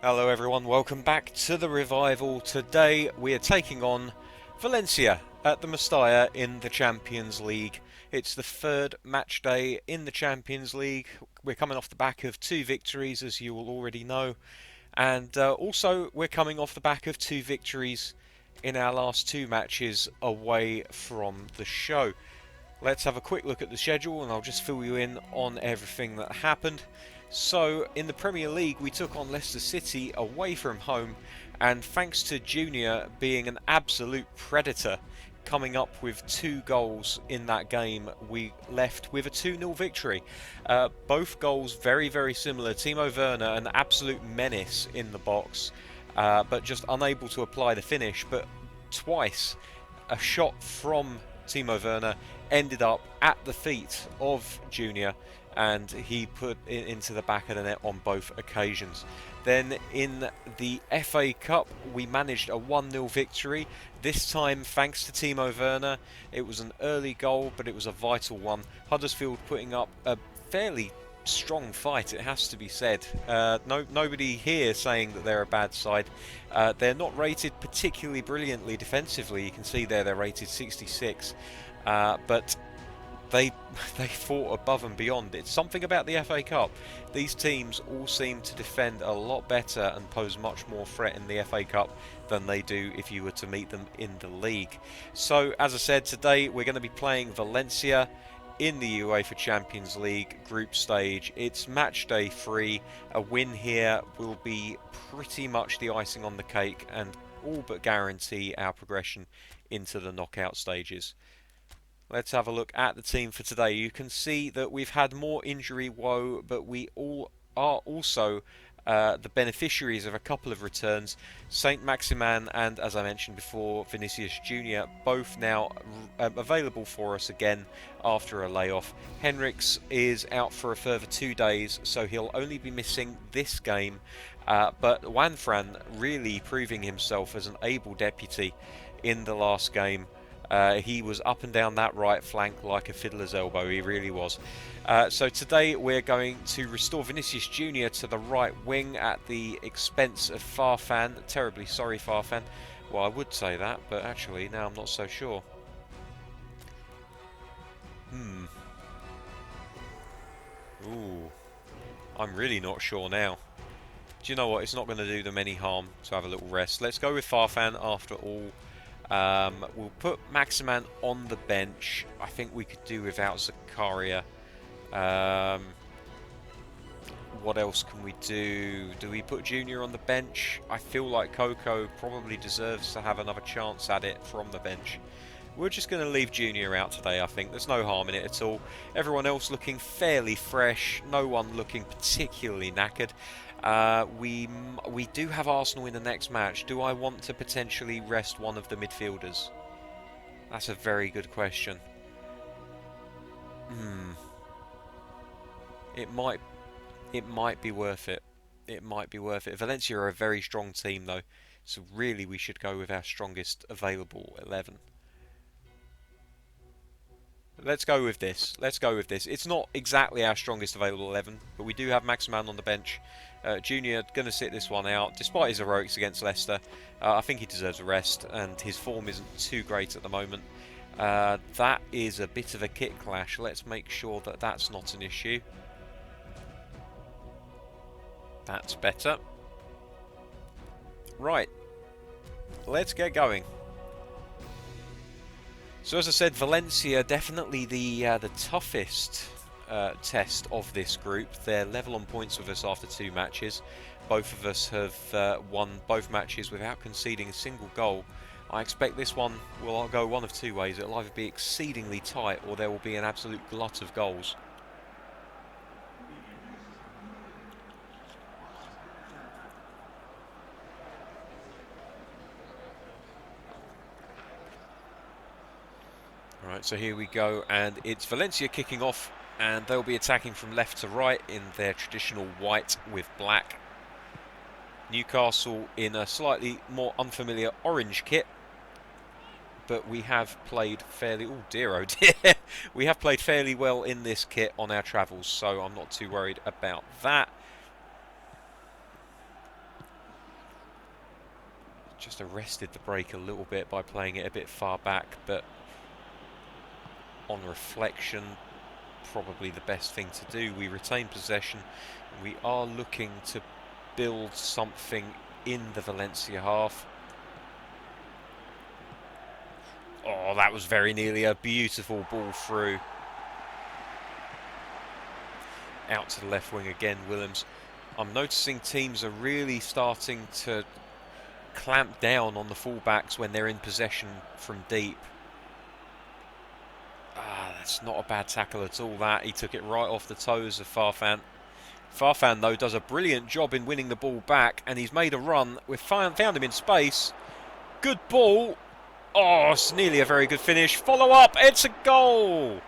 Hello everyone, welcome back to the Revival. Today we are taking on Valencia at the Mestalla in the Champions League. It's the third match day in the Champions League. We're coming off the back of two victories, as you will already know. And also we're coming off the back of two victories in our last two matches away from the show. Let's have a quick look at the schedule and I'll just fill you in on everything that happened. So, in the Premier League, we took on Leicester City away from home, and thanks to Junior being an absolute predator, coming up with 2 goals in that game, we left with a 2-0 victory. Both goals very, very similar. Timo Werner, an absolute menace in the box, but just unable to apply the finish. But twice, a shot from Timo Werner ended up at the feet of Junior, and he put it into the back of the net on both occasions. Then in the FA Cup we managed a 1-0 victory, this time thanks to Timo Werner. It was an early goal, but it was a vital one. Huddersfield putting up a fairly strong fight, it has to be said. Nobody here saying that they're a bad side. They're not rated particularly brilliantly defensively. You can see there they're rated 66, but they fought above and beyond. It's something about the FA Cup. These teams all seem to defend a lot better and pose much more threat in the FA Cup than they do if you were to meet them in the league. So, as I said, today we're going to be playing Valencia in the UEFA Champions League group stage. It's match day 3. A win here will be pretty much the icing on the cake and all but guarantee our progression into the knockout stages. Let's have a look at the team for today. You can see that we've had more injury woe, but we all are also the beneficiaries of a couple of returns. Saint Maximin and, as I mentioned before, Vinicius Junior, both now available for us again after a layoff. Henriks is out for a further 2 days, so he'll only be missing this game. But Juanfran really proving himself as an able deputy in the last game. He was up and down that right flank like a fiddler's elbow, he really was. So today we're going to restore Vinicius Junior to the right wing at the expense of Farfan. Terribly sorry, Farfan. Well, I would say that, but actually now I'm not so sure. Ooh, I'm really not sure now. Do you know what? It's not going to do them any harm to have a little rest. Let's go with Farfan after all. We'll put Maximan on the bench. I think we could do without Zakaria. What else can we do? Do we put Junior on the bench? I feel like Coco probably deserves to have another chance at it from the bench. We're just going to leave Junior out today, I think. There's no harm in it at all. Everyone else looking fairly fresh. No one looking particularly knackered. We do have Arsenal in the next match. Do I want to potentially rest one of the midfielders? That's a very good question. It might be worth it. It might be worth it. Valencia are a very strong team though, so really we should go with our strongest available 11. Let's go with this. Let's go with this. It's not exactly our strongest available 11, but we do have Maximan on the bench. Junior going to sit this one out, despite his heroics against Leicester. I think he deserves a rest, and his form isn't too great at the moment. That is a bit of a kit clash. Let's make sure that that's not an issue. That's better. Right. Let's get going. So as I said, Valencia definitely the toughest test of this group. They're level on points with us after 2 matches. Both of us have won both matches without conceding a single goal. I expect this one will go one of 2 ways. It'll either be exceedingly tight or there will be an absolute glut of goals. Alright, so here we go, and it's Valencia kicking off, and they'll be attacking from left to right in their traditional white with black. Newcastle in a slightly more unfamiliar orange kit, but we have played fairly... oh dear, oh dear. We have played fairly well in this kit on our travels, so I'm not too worried about that. Just arrested the break a little bit by playing it a bit far back, but on reflection, probably the best thing to do. We retain possession. We are looking to build something in the Valencia half. Oh, that was very nearly a beautiful ball through. Out to the left wing again, Willems. I'm noticing teams are really starting to clamp down on the fullbacks when they're in possession from deep. That's not a bad tackle at all, that. He took it right off the toes of Farfan. Farfan, though, does a brilliant job in winning the ball back, and he's made a run. We've found him in space. Good ball. Oh, it's nearly a very good finish. Follow up. It's a goal.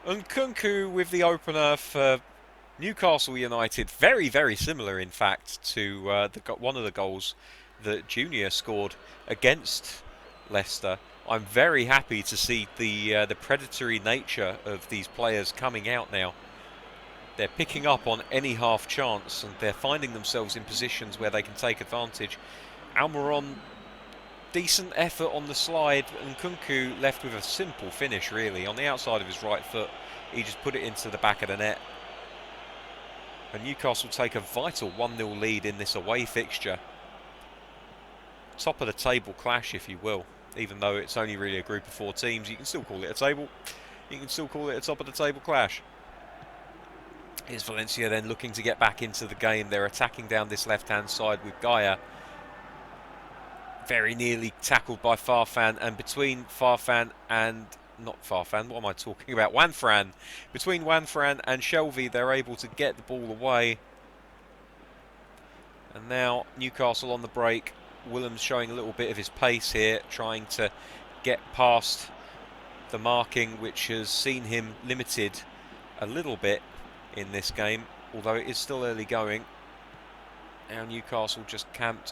And Nkunku with the opener for Newcastle United. Very, very similar, in fact, to one of the goals that Junior scored against Leicester. I'm very happy to see the predatory nature of these players coming out now. They're picking up on any half chance, and they're finding themselves in positions where they can take advantage. Almiron, decent effort on the slide, and Nkunku left with a simple finish, really. On the outside of his right foot, he just put it into the back of the net. And Newcastle take a vital 1-0 lead in this away fixture. Top of the table clash, if you will. Even though it's only really a group of 4 teams, you can still call it a table. You can still call it a top of the table clash. Here's Valencia then looking to get back into the game. They're attacking down this left-hand side with Gaia. Very nearly tackled by Farfan, and between Farfan and... not Farfan, what am I talking about? Juanfran. Between Juanfran and Shelvey, they're able to get the ball away. And now Newcastle on the break. Willems showing a little bit of his pace here, trying to get past the marking, which has seen him limited a little bit in this game, although it is still early going. Now Newcastle just camped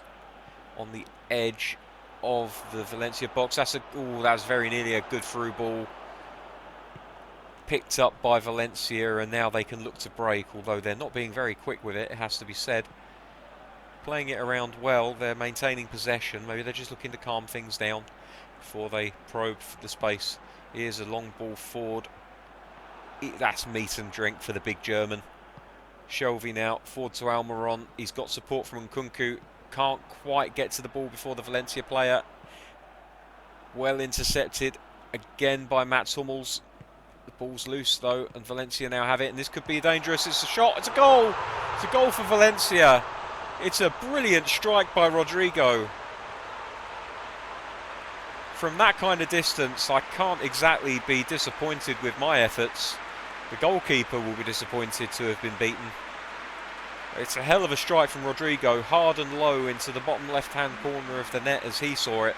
on the edge of the Valencia box. That's very nearly a good through ball. Picked up by Valencia, and now they can look to break, although they're not being very quick with it, it has to be said. Playing it around well, they're maintaining possession. Maybe they're just looking to calm things down before they probe the space. Here's a long ball forward. That's meat and drink for the big German. Shelvey now, forward to Almiron. He's got support from Nkunku. Can't quite get to the ball before the Valencia player. Well intercepted again by Mats Hummels. The ball's loose though, and Valencia now have it, and this could be dangerous. It's a shot, it's a goal! It's a goal for Valencia. It's a brilliant strike by Rodrigo. From that kind of distance, I can't exactly be disappointed with my efforts. The goalkeeper will be disappointed to have been beaten. It's a hell of a strike from Rodrigo, hard and low into the bottom left-hand corner of the net as he saw it.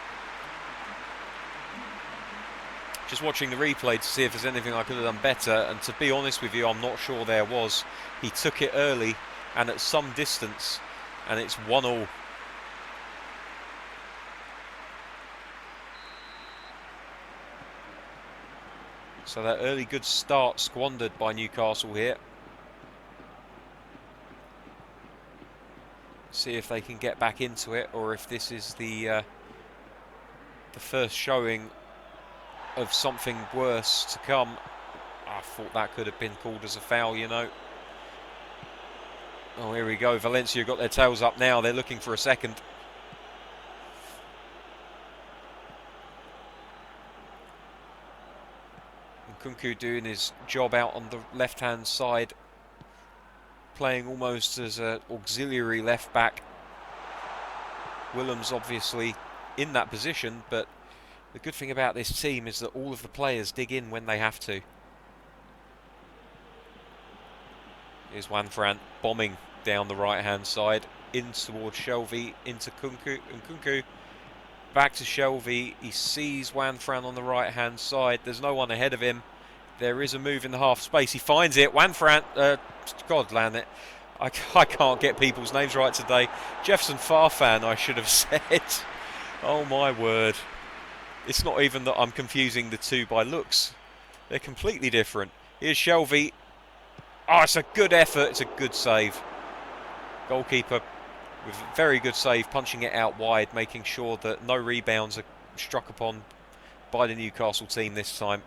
Just watching the replay to see if there's anything I could have done better, and to be honest with you, I'm not sure there was. He took it early and at some distance, and it's 1-1. So that early good start squandered by Newcastle here. See if they can get back into it, or if this is the first showing of something worse to come. I thought that could have been called as a foul, you know. Oh, here we go. Valencia got their tails up now. They're looking for a second. Nkunku doing his job out on the left-hand side, playing almost as an auxiliary left-back. Willems obviously in that position, but the good thing about this team is that all of the players dig in when they have to. Here's Juanfran bombing down the right-hand side, in towards Shelvey, into Nkunku. Back to Shelvey. He sees Juanfran on the right-hand side. There's no one ahead of him. There is a move in the half space. He finds it. Juanfran, God land it. I can't get people's names right today. Jefferson Farfan, I should have said. Oh my word. It's not even that I'm confusing the two by looks. They're completely different. Here's Shelvey. Oh, it's a good effort. It's a good save. Goalkeeper with a very good save, punching it out wide, making sure that no rebounds are struck upon by the Newcastle team this time.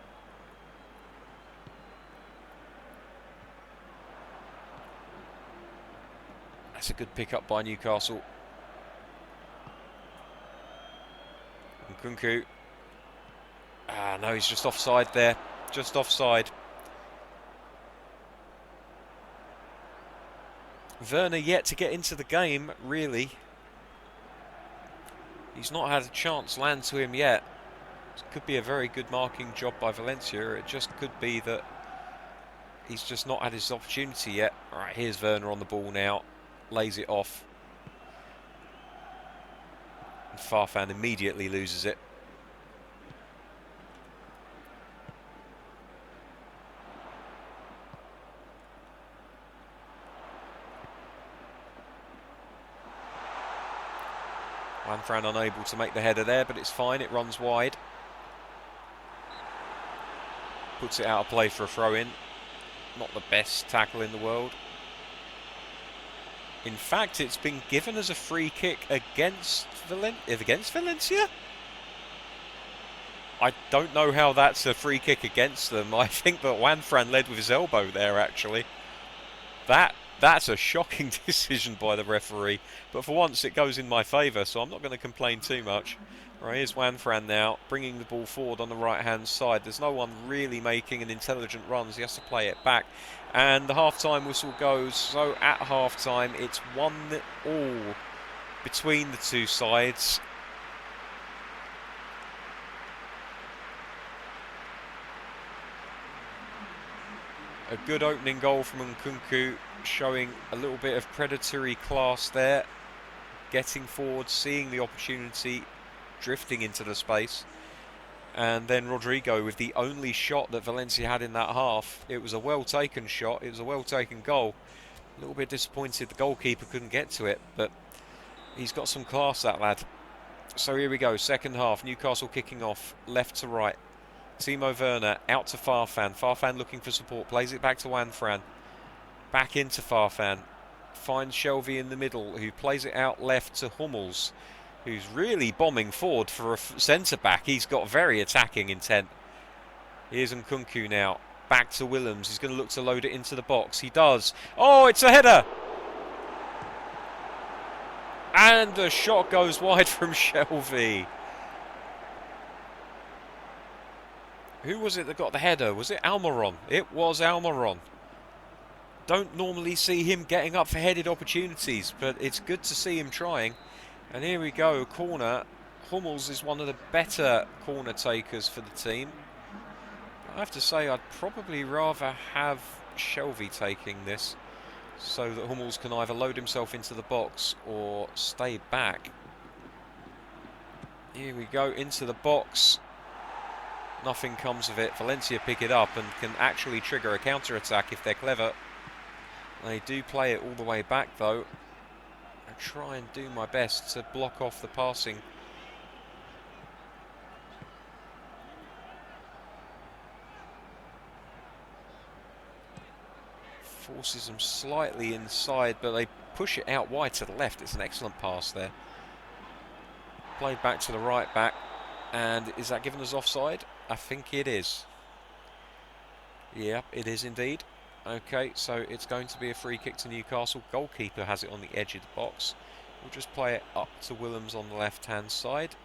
That's a good pick-up by Newcastle. Nkunku. Ah, no, he's just offside there. Just offside. Werner yet to get into the game, really. He's not had a chance land to him yet. It could be a very good marking job by Valencia. It just could be that he's just not had his opportunity yet. All right, here's Werner on the ball now. Lays it off. And Farfan immediately loses it. Wanfran unable to make the header there, but it's fine. It runs wide. Puts it out of play for a throw-in. Not the best tackle in the world. In fact, it's been given as a free kick against Valencia? I don't know how that's a free kick against them. I think that Wanfran led with his elbow there, actually. That's a shocking decision by the referee. But for once, it goes in my favour, so I'm not going to complain too much. Right, here's Wanfran now, bringing the ball forward on the right-hand side. There's no one really making an intelligent run, so he has to play it back. And the half-time whistle goes. So at half-time, it's 1-1 between the two sides. A good opening goal from Nkunku, showing a little bit of predatory class there. Getting forward, seeing the opportunity, drifting into the space. And then Rodrigo with the only shot that Valencia had in that half. It was a well-taken shot, it was a well-taken goal. A little bit disappointed the goalkeeper couldn't get to it, but he's got some class, that lad. So here we go, second half, Newcastle kicking off, left to right. Timo Werner out to Farfan. Farfan looking for support, plays it back to Wanfran. Back into Farfan. Finds Shelvey in the middle, who plays it out left to Hummels, who's really bombing forward for a centre-back. He's got very attacking intent. Here's Nkunku now. Back to Willems. He's going to look to load it into the box. He does. Oh, it's a header! And the shot goes wide from Shelvey. Who was it that got the header? Was it Almiron? It was Almiron. Don't normally see him getting up for headed opportunities, but it's good to see him trying. And here we go, corner. Hummels is one of the better corner takers for the team. I have to say, I'd probably rather have Shelvey taking this, so that Hummels can either load himself into the box or stay back. Here we go, into the box. Nothing comes of it. Valencia pick it up and can actually trigger a counter-attack if they're clever. They do play it all the way back, though. I try and do my best to block off the passing. Forces them slightly inside, but they push it out wide to the left. It's an excellent pass there. Played back to the right back. And is that given us offside? I think it is. Yeah, it is indeed. Okay, so it's going to be a free kick to Newcastle. Goalkeeper has it on the edge of the box. We'll just play it up to Willems on the left-hand side.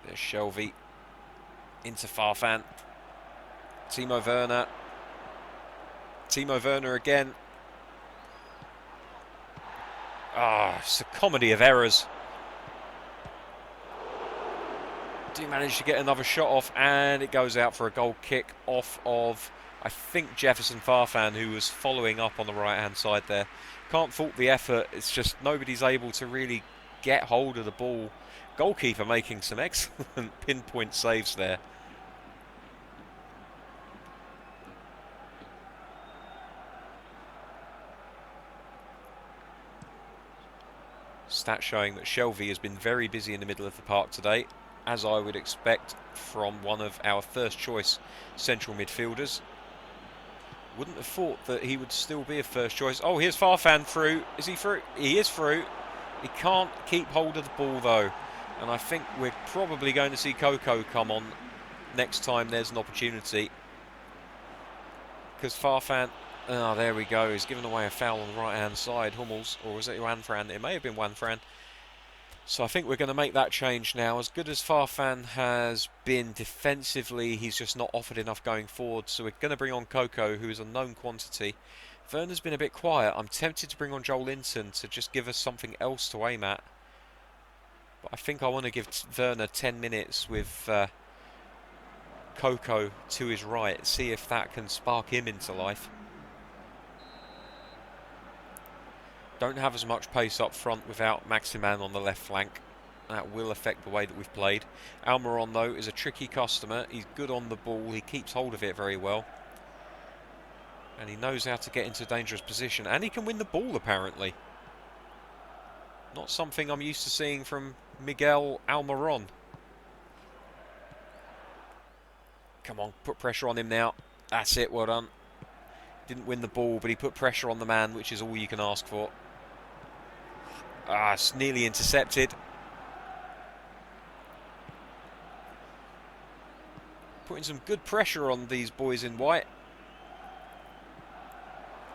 There's Shelvey. Into Farfan. Timo Werner. Timo Werner again. Ah, it's a comedy of errors. Do manage to get another shot off, and it goes out for a goal kick off of, I think, Jefferson Farfan, who was following up on the right-hand side there. Can't fault the effort. It's just nobody's able to really get hold of the ball. Goalkeeper making some excellent pinpoint saves there. Stats showing that Shelvey has been very busy in the middle of the park today, as I would expect from one of our first choice central midfielders. Wouldn't have thought that he would still be a first choice. Oh, here's Farfan through. Is he through? He is through. He can't keep hold of the ball though. And I think we're probably going to see Coco come on next time there's an opportunity. Because Farfan, oh, there we go. He's given away a foul on the right-hand side. Hummels, or was it Wanfran? It may have been Wanfran. So I think we're going to make that change now. As good as Farfan has been defensively, he's just not offered enough going forward. So we're going to bring on Coco, who is a known quantity. Werner's been a bit quiet. I'm tempted to bring on Joel Linton to just give us something else to aim at. But I think I want to give Werner 10 minutes with Coco to his right. See if that can spark him into life. Don't have as much pace up front without Maximan on the left flank. That will affect the way that we've played. Almiron, though, is a tricky customer. He's good on the ball. He keeps hold of it very well. And he knows how to get into a dangerous position. And he can win the ball, apparently. Not something I'm used to seeing from Miguel Almiron. Come on, put pressure on him now. That's it, well done. Didn't win the ball, but he put pressure on the man, which is all you can ask for. Ah, it's nearly intercepted. Putting some good pressure on these boys in white.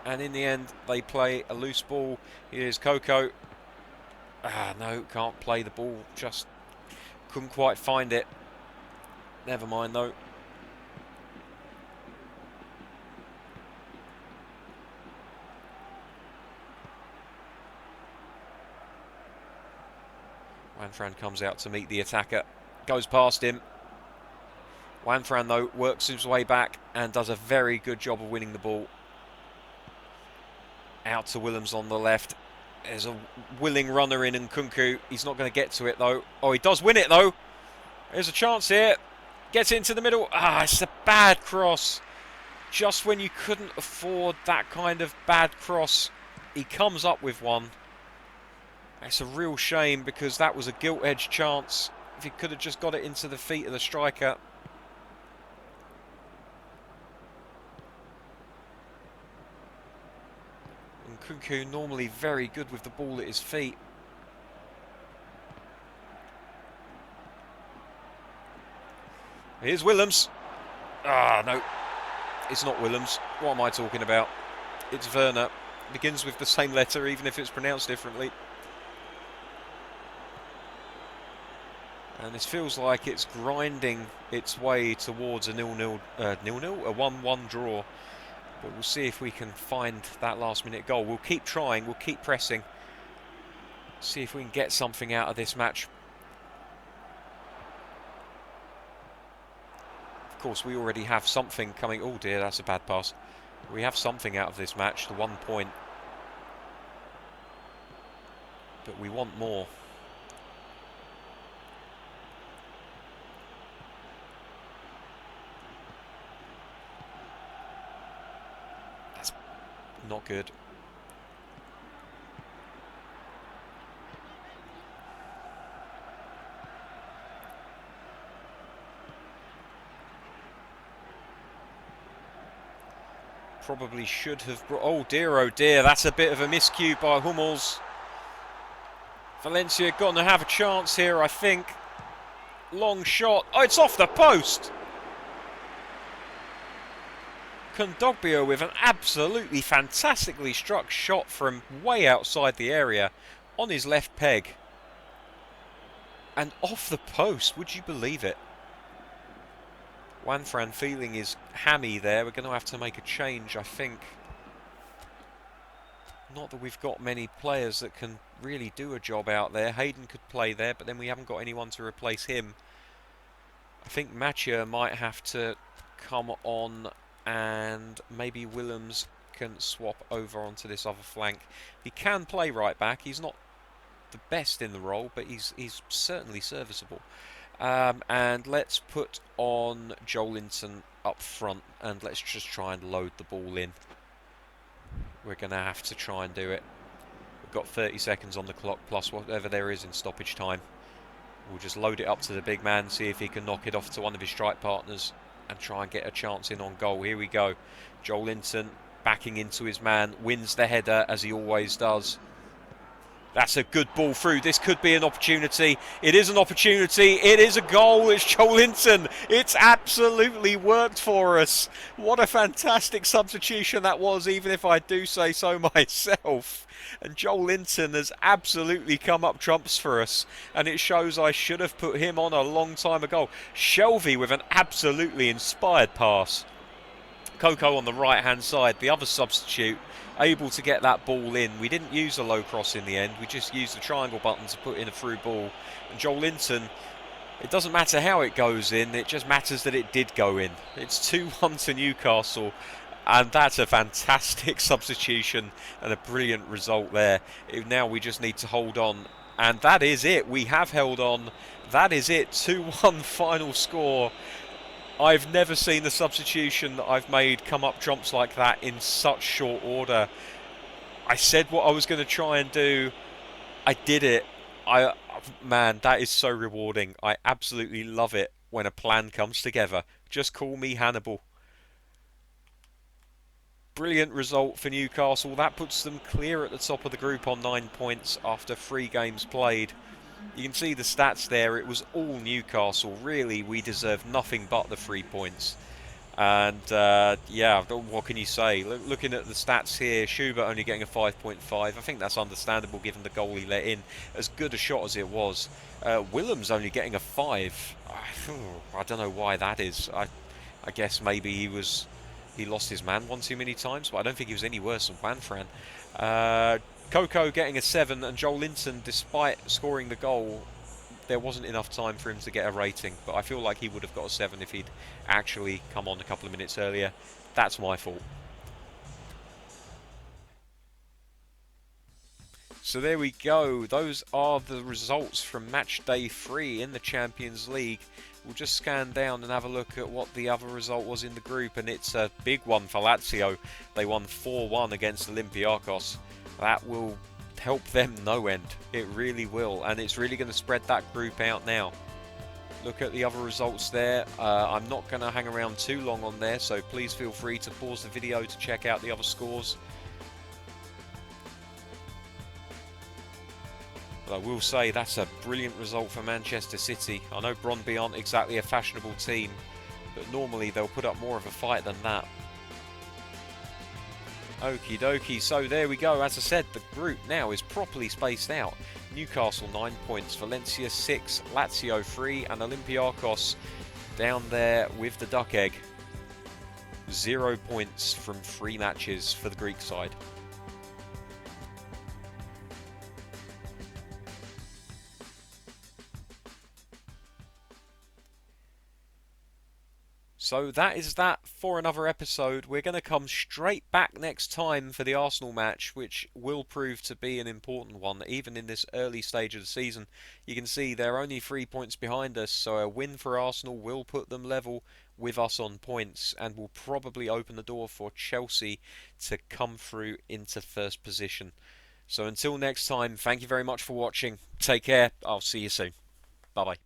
And in the end, they play a loose ball. Here's Coco. Ah, no, can't play the ball. Just couldn't quite find it. Never mind, though. Wanfran comes out to meet the attacker. Goes past him. Wanfran, though, works his way back and does a very good job of winning the ball. Out to Willems on the left. There's a willing runner in Nkunku. He's not going to get to it, though. Oh, he does win it, though. There's a chance here. Gets into the middle. Ah, it's a bad cross. Just when you couldn't afford that kind of bad cross, he comes up with one. It's a real shame because that was a gilt-edged chance. If he could have just got it into the feet of the striker. Nkunku normally very good with the ball at his feet. Here's Willems. Ah, no. It's not Willems. What am I talking about? It's Werner. Begins with the same letter, even if it's pronounced differently. And this feels like it's grinding its way towards a 0-0, a 1-1 draw. But we'll see if we can find that last-minute goal. We'll keep trying. We'll keep pressing. See if we can get something out of this match. Of course, we already have something coming. Oh dear, that's a bad pass. We have something out of this match, the 1 point. But we want more. That's not good. Probably should have brought... Oh dear, that's a bit of a miscue by Hummels. Valencia going to have a chance here, I think. Long shot. Oh, it's off the post. Kondogbia with an absolutely fantastically struck shot from way outside the area on his left peg. And off the post, would you believe it? Wanfran feeling his hammy there. We're going to have to make a change, I think. Not that we've got many players that can really do a job out there. Hayden could play there, but then we haven't got anyone to replace him. I think Mathieu might have to come on, and maybe Willems can swap over onto this other flank. He can play right back. He's not the best in the role, but he's certainly serviceable. And let's put on Joelinton up front, and let's just try and load the ball in. We're going to have to try and do it. We've got 30 seconds on the clock, plus whatever there is in stoppage time. We'll just load it up to the big man, see if he can knock it off to one of his strike partners. and try and get a chance in on goal. Here we go. Joel Linton backing into his man, wins the header as he always does. That's a good ball through. This could be an opportunity. It is an opportunity. It is a goal. It's Joel Linton. It's absolutely worked for us. What a fantastic substitution that was, even if I do say so myself. And Joel Linton has absolutely come up trumps for us. And it shows I should have put him on a long time ago. Shelvey with an absolutely inspired pass. Coco on the right hand side, the other substitute, able to get that ball in. We didn't use a low cross in the end, we just used the triangle button to put in a through ball. And Joel Linton, it doesn't matter how it goes in, it just matters that it did go in. It's 2-1 to Newcastle, and that's a fantastic substitution and a brilliant result there. Now we just need to hold on, and that is it. We have held on. That is it. 2-1 final score. I've never seen the substitution that I've made come up trumps like that in such short order. I said what I was going to try and do. I did it. Man, that is so rewarding. I absolutely love it when a plan comes together. Just call me Hannibal. Brilliant result for Newcastle. That puts them clear at the top of the group on 9 points after 3 games played. You can see the stats there. It was all Newcastle. Really, we deserve nothing but the 3 points. And yeah, what can you say? Looking at the stats here, Schubert only getting a 5.5. I think that's understandable given the goal he let in. As good a shot as it was. Willems only getting a 5. I don't know why that is. I guess maybe he lost his man one too many times, but I don't think he was any worse than Juanfran. Coco getting a 7, and Joel Linton, despite scoring the goal, there wasn't enough time for him to get a rating, but I feel like he would have got a 7 if he'd actually come on a couple of minutes earlier. That's my fault. So there we go. Those are the results from match day 3 in the Champions League. We'll just scan down and have a look at what the other result was in the group, and it's a big one for Lazio. They won 4-1 against Olympiacos. That will help them no end. It really will, and it's really going to spread that group out now. Look at the other results there. I'm not going to hang around too long on there, so please feel free to pause the video to check out the other scores. But I will say that's a brilliant result for Manchester City. I know Brøndby aren't exactly a fashionable team, but normally they'll put up more of a fight than that. Okie dokie, so there we go. As I said, the group now is properly spaced out. Newcastle 9 points, Valencia 6, Lazio 3, and Olympiacos down there with the duck egg. 0 points from 3 matches for the Greek side. So that is that for another episode. We're going to come straight back next time for the Arsenal match, which will prove to be an important one, even in this early stage of the season. You can see they're only 3 points behind us, so a win for Arsenal will put them level with us on points, and will probably open the door for Chelsea to come through into first position. So until next time, thank you very much for watching. Take care. I'll see you soon. Bye-bye.